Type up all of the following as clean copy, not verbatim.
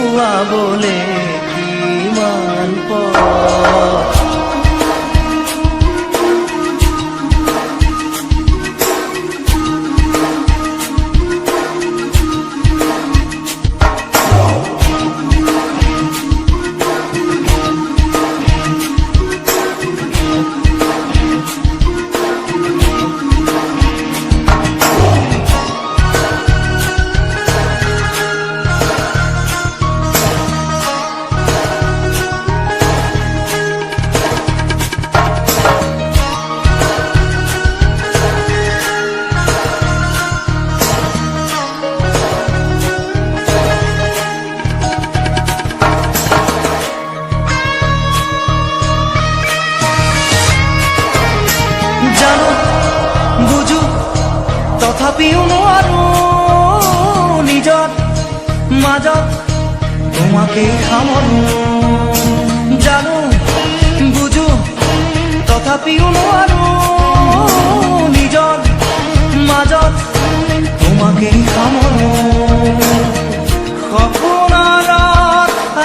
পুৱাবলে কিমান পথ। জানো বুঝো তথাপিও নোৱাৰো নিজৰ মাজত তোমাকে সামৰো। জানো বুঝো তথাপিও নোৱাৰো নিজৰ মাজত তোমাকে সামৰো। সপোনত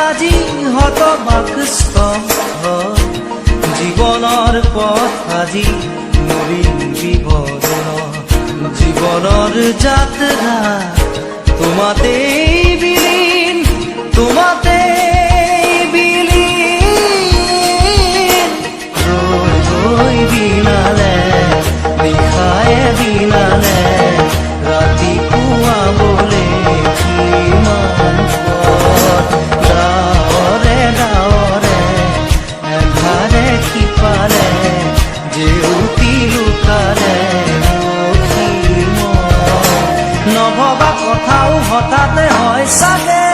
আজি হতবাকস্থ জীৱনৰ পথ আজি নবীন বিবৰণ। জীৱনৰ যাত্ৰা তোমাতেই বিলীন, তোমাতেই বিলীন। ৰৈ ৰৈ বিনালে নিশায়ে বিনালে ৰাতিপুৱা বোলে কিমান পথ। ডাৱৰে ডাৱৰে এধাৰে সিপাৰে জেউতি লুকালে নভবা কথাও হঠাতে হয় চাগে।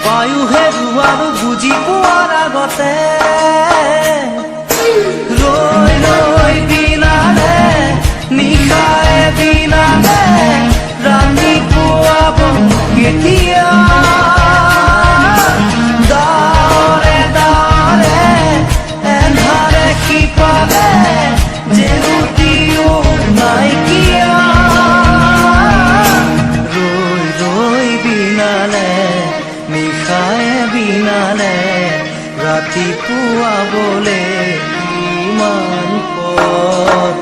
পায়ো হেৰুৱাৰো বুজি পোৱাৰ আগতে। ৰৈ ৰৈ বিনালে নিশায়ে বিনালে ৰাতিপুৱাব কেতিয়া। ডাৱৰে ডাৱৰে এন্ধাৰে সিপাৰে জেউতিও নাইকিয়া। ৰৈ ৰৈ বিনালে নিশায়ে বিনালে ৰাতিপুৱা বোলে কিমান পথ।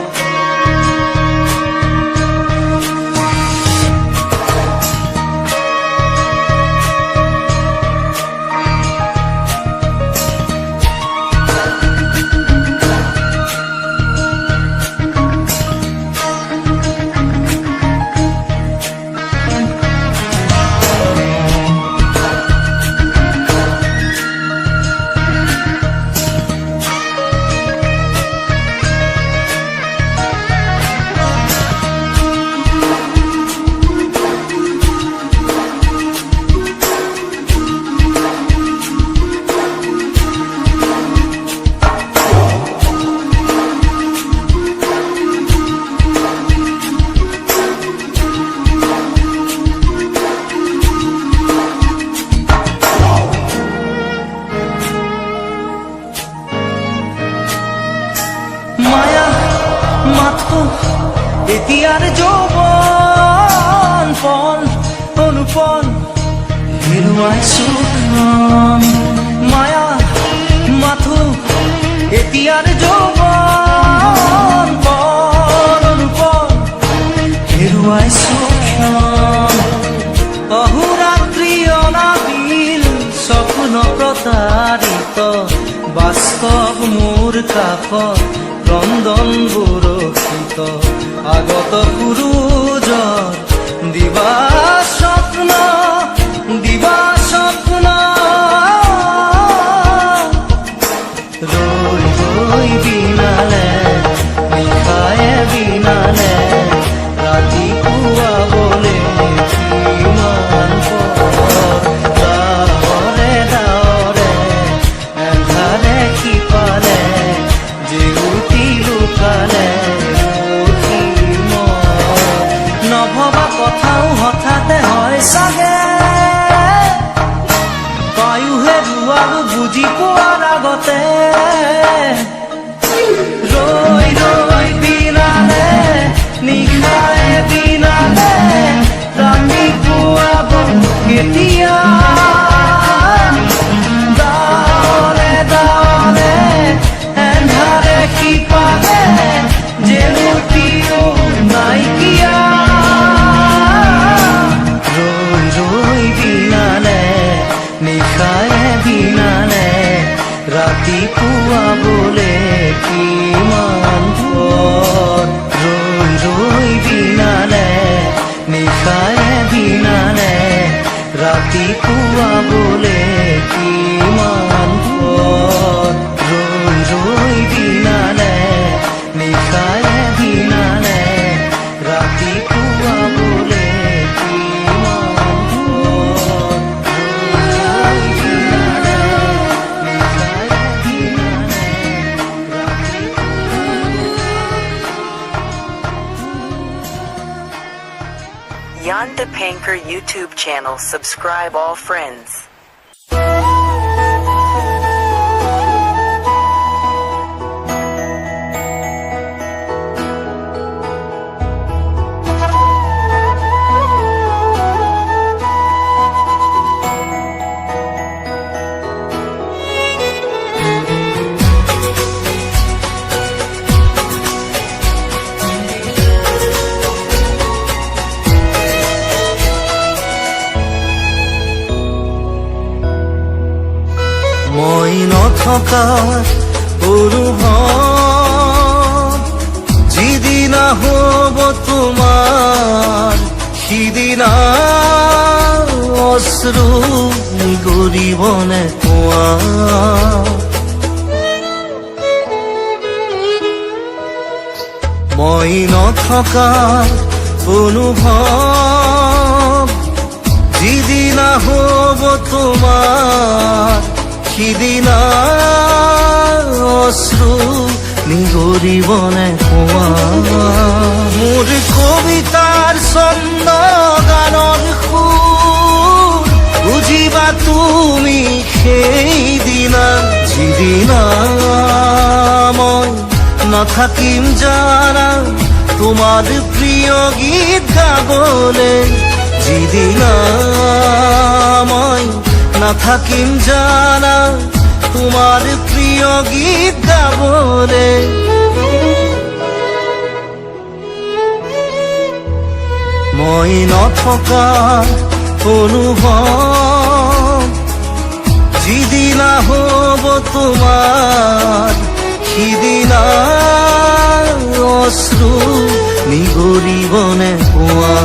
মায়া মাথো এতিয়াৰ যৌৱন পণ অনুপণ হেৰুৱাইছো। মায়া মাথো এতিয়াৰ যৌৱন পণ অনুপণ হেৰুৱাইছো। অহোৰাত্ৰি অনাবিল স্বপ্ন প্ৰতাৰিত বাস্তৱ মোৰ কাষত ক্ৰন্দন বুৰসিত। আগত সূৰুজৰ দিবা স্বপ্ন দিবা স্বপ্ন। ৰৈ ৰৈ বিনালে নিশায়ে বিনালে ৰাতিপুৱা বোলে কিমান পথ। ডাৱৰে ডাৱৰে এন্ধাৰে সিপাৰে জেউতি লুকালে নভবা কথাও হঠাতে হয় চাগে। পায়ো হেৰুৱাৰো বুজি পোৱাৰ আগতে। ৰৈ ৰৈ বিনালে নিশায়ে বিনালে ৰাতিপুৱা এতিয়া দাৱলে দাৱলে এন্ধাৰে সিপাৰে জেউতিও নাইকিয়া ৰৈ ৰৈ বিনালে নিশায়ে বিনালে ৰাতিপুৱাবলে কিমান পথ ৰৈ ৰৈ বিনালে নিশায়ে বিনালে ৰাতিপুৱাবলে কিমান পথ ৰৈ ৰৈ বিনালে নিশায়ে বিনালে ৰাতিপুৱাবলে কিমান পথ ৰৈ বিনালে নিশায়ে বিনালে Jan de Panker YouTube channel. Subscribe all friends. মই নথকা অনুভৱ যিদিনা হ'ব তোমাৰ সিদিনা অশ্ৰু গৰিবনে কোৱা মই নথকা অনুভৱ যিদিনা হ'ব তোমাৰ সিদিনা অশ্ৰু নিগৰিবনে কোৱা মোৰ কবিতাৰ ছন্দ গানৰ সুৰ বুজিবা তুমি সেইদিনা যিদিনা মই নাথাকিম জানা তোমাৰ প্ৰিয় গীত গাবলে যিদিনা মই নাথাকিম জানা তোমাৰ প্ৰিয় গীত গাবলে মই নথকা অনুভৱ যিদিনা হ'ব তোমাৰ সিদিনা অশ্ৰু নিগৰিবনে কোৱা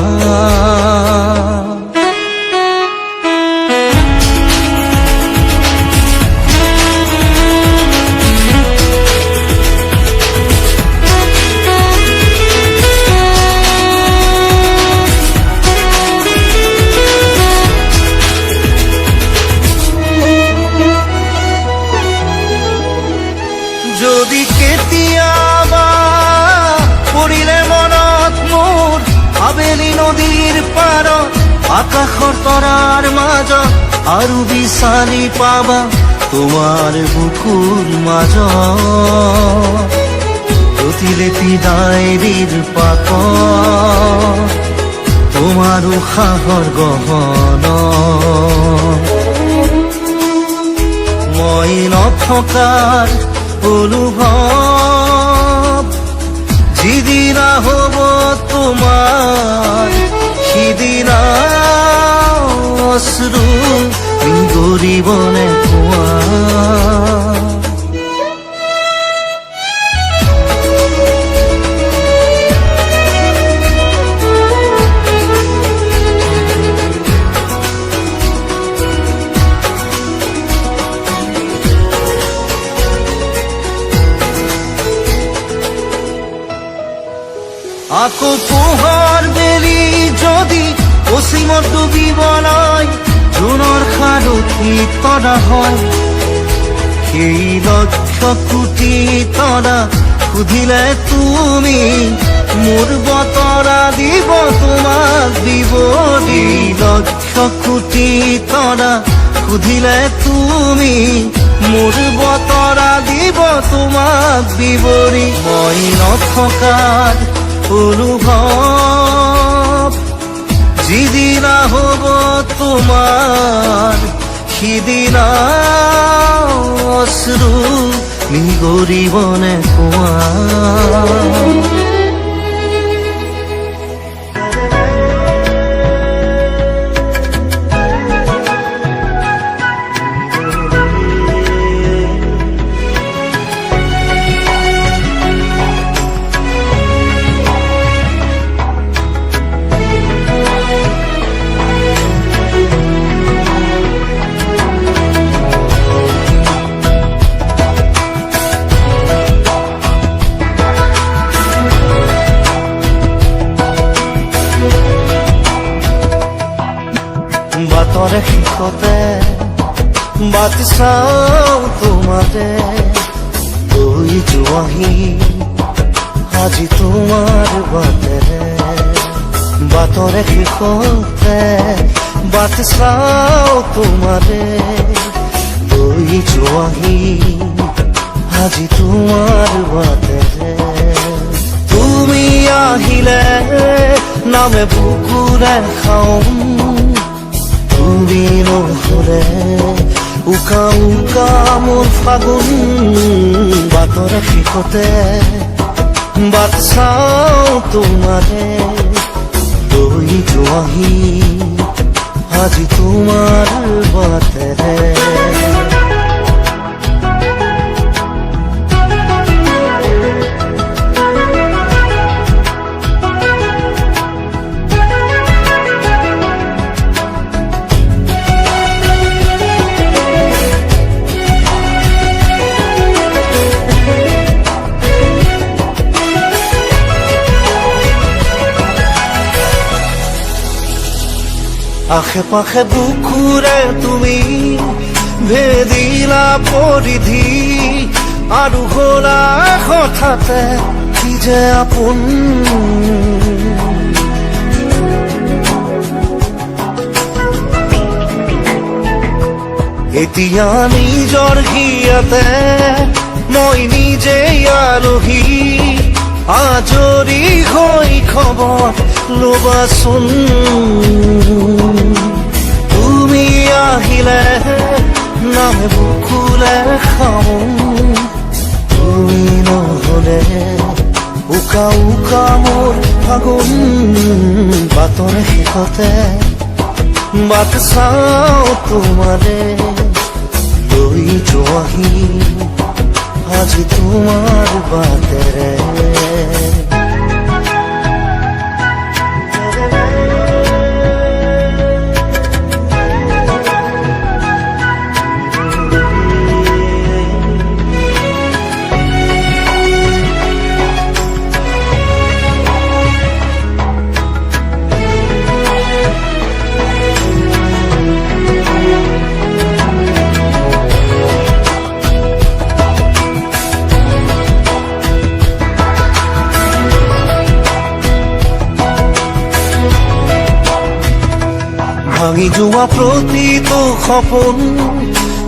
যদি কেতিয়াবা পৰিলে মনত মোৰ আবেলি নদীৰ পাৰত আকাশৰ তৰাৰ মাজত আৰু বিচাৰি পাবা তোমাৰ বুকুৰ মাজত প্ৰতিলেপি ডায়েৰীৰ পাতত তোমাৰ উশাহৰ গহনা মই নথকাৰ অনুভৱ যিদিনা হ'ব তোমাৰ সিদিনা অশ্ৰু নিগৰিবনে কোৱা আকৌ পোহৰ বেলি যদি পশ্চিমত ডুবিবলৈ জোনৰ সাৰথি তৰা হয় সেই লক্ষ কোটি তৰা সুধিলে তুমি মোৰ বতৰা দিব তোমাক বিৱৰি লক্ষ কোটি তৰা সুধিলে তুমি মোৰ বতৰা দিব তোমাক বিৱৰি মই নথকাৰ অনুভৱ যিদিনা হ'ব তোমাৰ সিদিনা অশ্ৰু নিগৰিবনে কোৱা বাটৰে শেষতে বাট চাওঁ তোমাৰে গৈ যোৱাহি আজি তোমাৰ বাটেৰে বাটৰে শেষতে বাট চাওঁ তোমাৰে গৈ যোৱাহি আজি তোমাৰ বাটেৰে তুমি আহিলে নামে বুকুৰে খাওঁ তুমি নহলে উকা উকা মোৰ ফাগুন বাটৰে শেষতে বাট চাওঁ তোমাৰে গৈ যোৱাহি আজি তোমাৰ বাটেৰে আশে পাশে বুকুৰে তুমি ভেদিলা পৰিধি আৰু হলা হঠাতে কি যে আপোন এতিয়া নিজৰ হিয়াতে মই নিজে আলহী আজৰি হৈ খবৰ ল'বাচোন তুমি আহিলে নামে বুকুলে খাওঁ তুমি নহলে উকা উকা মোৰ ফাগুন বাটৰে শেষতে বাট চাওঁ তোমাৰে লৈ যোৱাহি আজি তোমাৰ বাটেৰে ভাঙি যোৱা প্ৰতিটো সপোন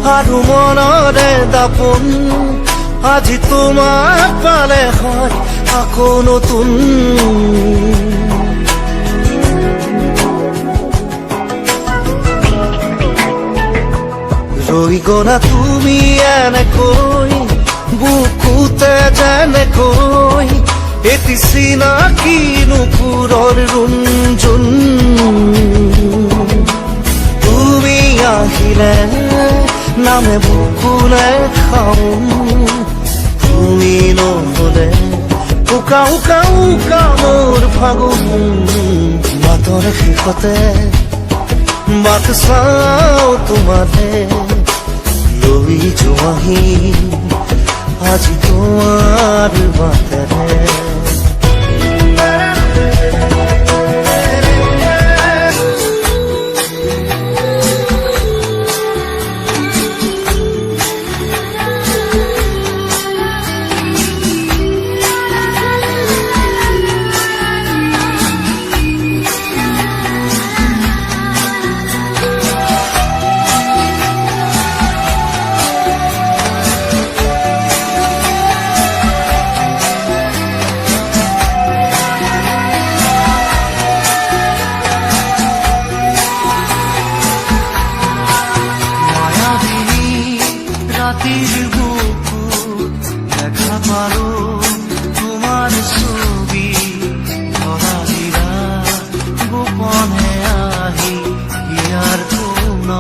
আৰু মনৰে দাপোন আজি তোমাক পালে হয় আকৌ নতুন ৰৈ গলা তুমি এনেকৈ বুকুতে যেনেকৈ এটি চিনাকি নুপুৰৰ ৰুণজুন তুমি আহিলে নামে বুকুলে খাওঁ তুমি নহলে উকা উকা উকা মোৰ ফাগুন বাটৰে শেষতে বাট চাওঁ তোমাৰে লৈ যোৱাহি আজি তোমাৰ বাটেৰে ৰাতিৰ বুকুত দেখা পালো তোমাৰ ছবি ধৰা দিলা গোপনে আহি হিয়াৰ কোন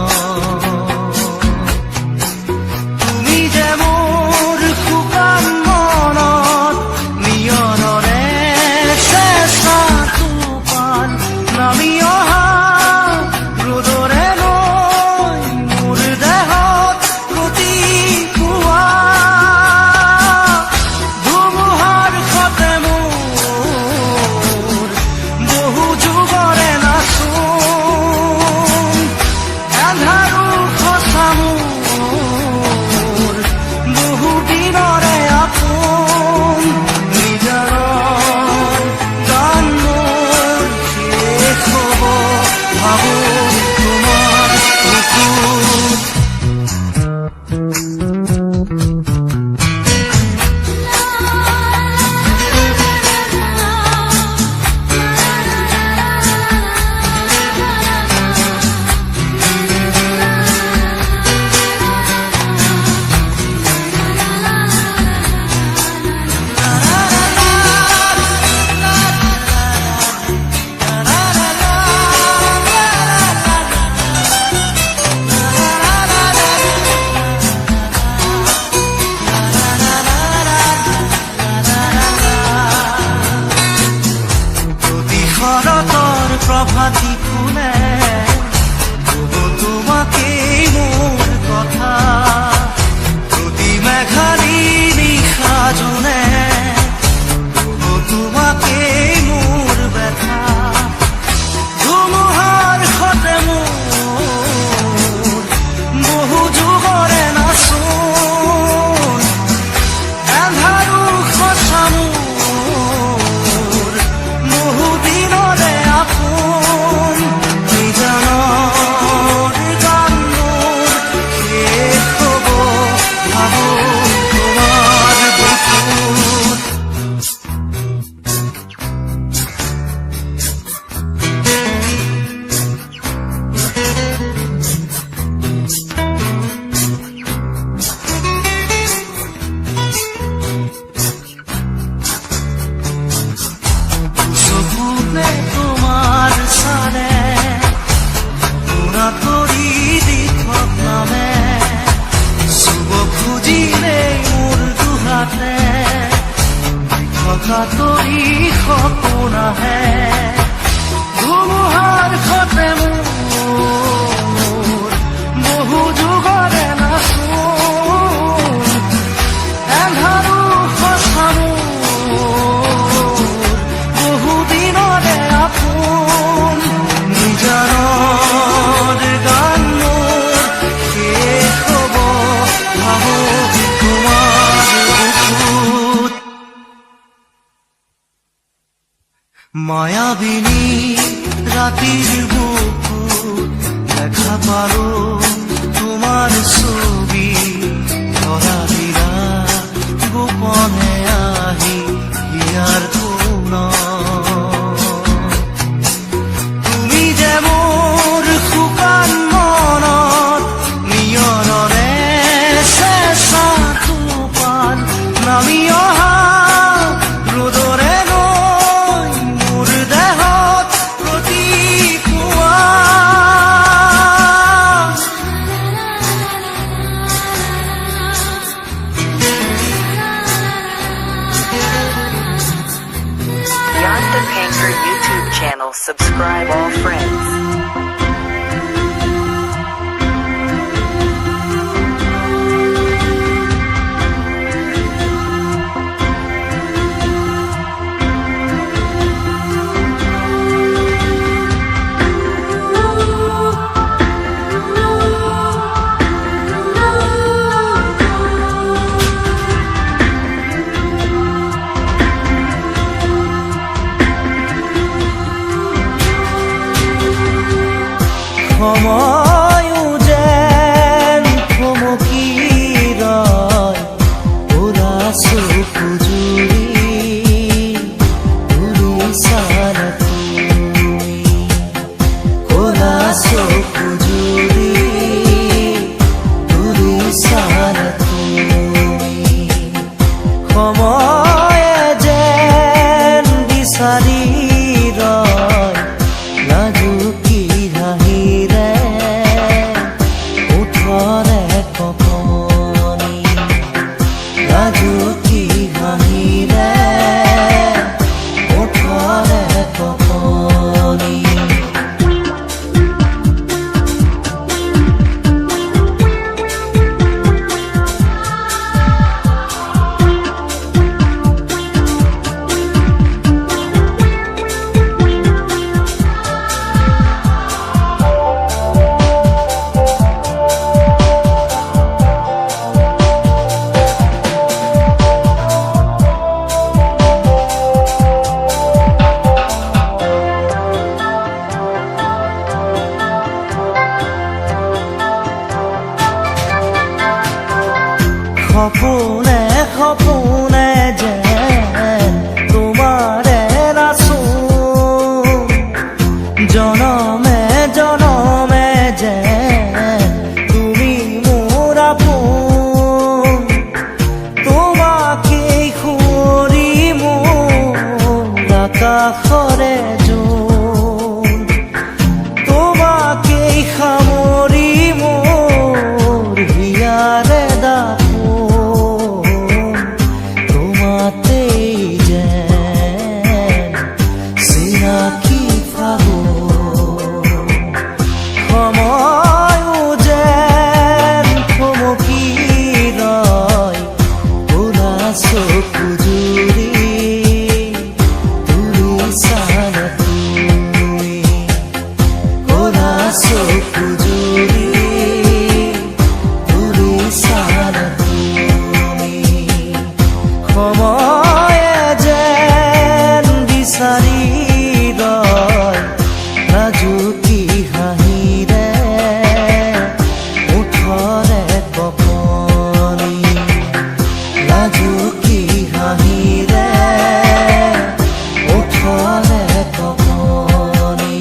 তুমি যে মোৰ শুকান মনত নিয়ৰৰে চেঁচা টোপাল নামি অহা ৰ'দৰে লৈ মোৰ দেহত প্ৰতিপুৱা ধুমুহাৰ সতে মোৰ বহু যুগৰে নাচোন এন্ধাৰো সঁচা মোৰ বহু দিনৰে আপোন নিজৰৰ গান মোৰ শেষ হ'ব ভাবো তোমাৰ বুকুত প্ৰতি শৰতৰ প্ৰভাতী ফুলে কব তোমাকেই মোৰ কথা প্ৰতি মেঘালী নিশা জোনে কব তোমাকেই মোৰ ব্যথা ধুমুহাৰ সতে মোৰ বহু যুগৰে নাচোন এন্ধাৰো সঁচা মোৰ বহু দিনৰে আপোন নিজানৰ গান মোৰ শেষ হ'ব ভাবো তোমাৰ বুকুত চকুতে তোমাৰ চালে পুৰা তৰি দিঠক নামে চুব খুজিলে মোৰ দুহাতে থকা তৰি সপোন আহে ধুমুহাৰ সতে মোৰ বহু যুগৰে নাচোন এন্ধাৰো সঁচা মোৰ বহু দিনৰে আপোন নিজানৰ গান মোৰ শেষ হ'ব ভাবো তোমাৰ বুকুত মায়াবিনী ৰাতিৰ বুকুত দেখা পালো তোমাৰ ছবি ধৰা দিলা গোপনে আহি হিয়াৰ কোন তুমি যে মোৰ শুকান মনত নিয়ৰৰে চেঁচা টোপাল নামি অহা ৰ'দৰে লৈ মোৰ দেহত প্ৰতিপুৱা সপোনে সপোনে যেন তোমাৰে নাচোঁ জনমে জনমে যেন তুমি মোৰ আপোন তোমাকেই সুঁৱৰি মোৰ আকাশৰে জোন তোমাকেই সামৰি মোৰ হিয়াৰে দাপোন তোমাতেই যেন চিনাকি ফাগুন সময়ো যেন থমকি ৰয় ক'লা চকু জুৰি তুলিছানে তুমি ক'লা চকু জুৰি তুলিছানে তুমি সময়ে যেন বিচাৰি ৰয় ৰাজুকি হাঁহিৰে ওঠৰে কপনি ৰাজুকি হাঁহিৰে ওঠৰে কপনি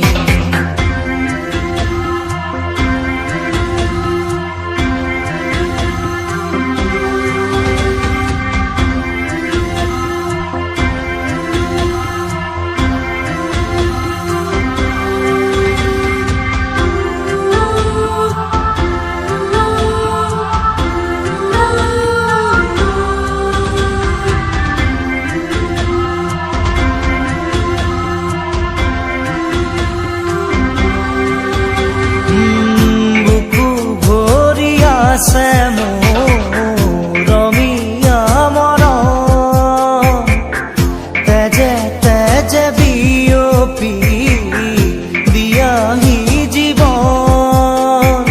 বুকু ভৰি আছে মোৰ ৰমীয়া মৰম তেজে তেজে বিয়পি দিয়াহি জীৱন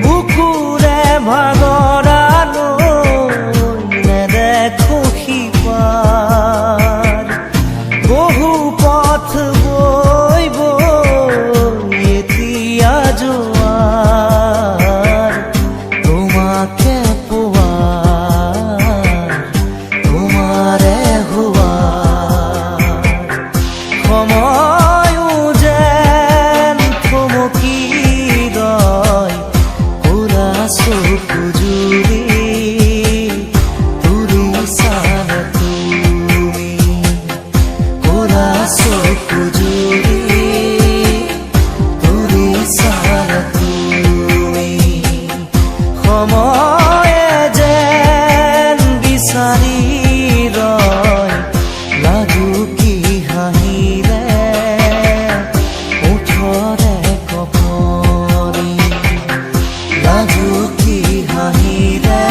বুকুৰে ভাগৰালৈ নেদেখো সিপাৰ বহু পথ বৈ বৈ এতিয়া জোৱাৰ তোমাকে পোৱাৰ তোমাৰে হোৱাৰ সময়ো যেন থমকি ৰয় ক'লা চকু জুৰি তুলিছানে তুমি ক'লা চকু জুৰি তুলিছানে তুমি সময়ে যেন বিচাৰি ৰয় লাজুকি হাঁহিৰে ওঠৰে কপনি লাজুকি হাঁহিৰে